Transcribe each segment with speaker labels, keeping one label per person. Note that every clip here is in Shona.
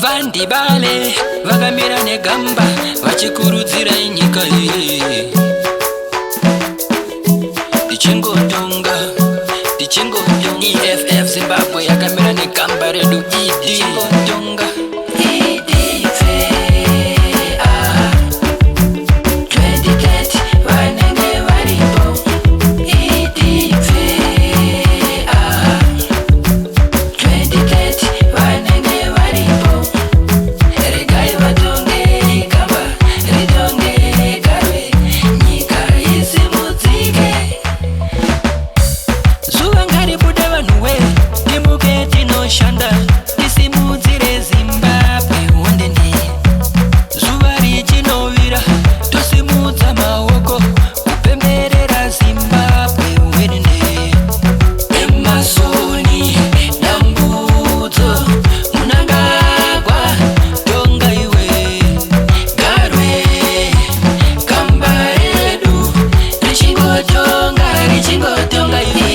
Speaker 1: Vandibale vakamira negamba vachikurudzira nyika iyi. Tichingotonga EFF Zimbabwe yakamira negamba redu tichingotonga shanda tisimudzire Zimbabwe wondeni zuva richinovira tosimudza maoko kupemberera Zimbabwe wendeni emasoni dambudzo Mnangagwa tonga iwe garwe kamba redu richingotonga iwe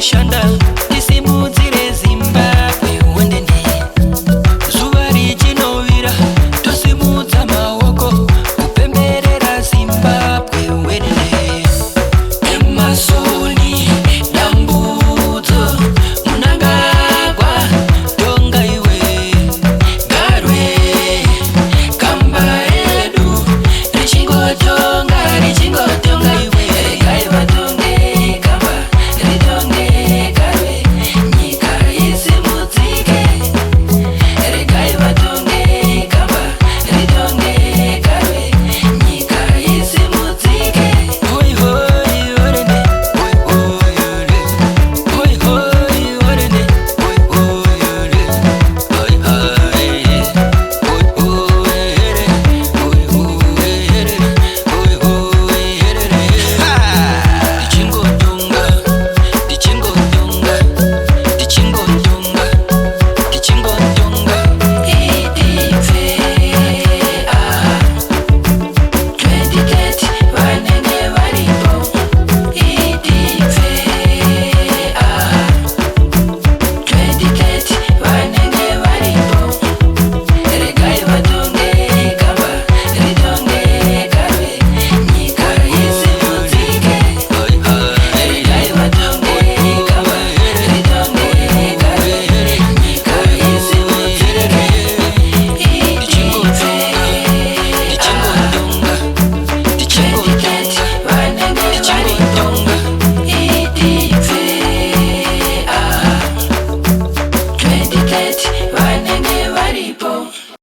Speaker 1: shanda tisimudzire Zimbabwe wondeni zuva richinovira tosimudza maoko kupemberera Zimbabwe wendeni emasoni dambudzo Mnangagwa tonga iwe garwe kamba redu richingotonga iwe regai vatonge kamba ritonge garwe nyika isimudzike regai vatonge kamba ritonge garwe nyika isimudzike hoi hoi orene hoi hoi orene hoi hoi orene hoi hoi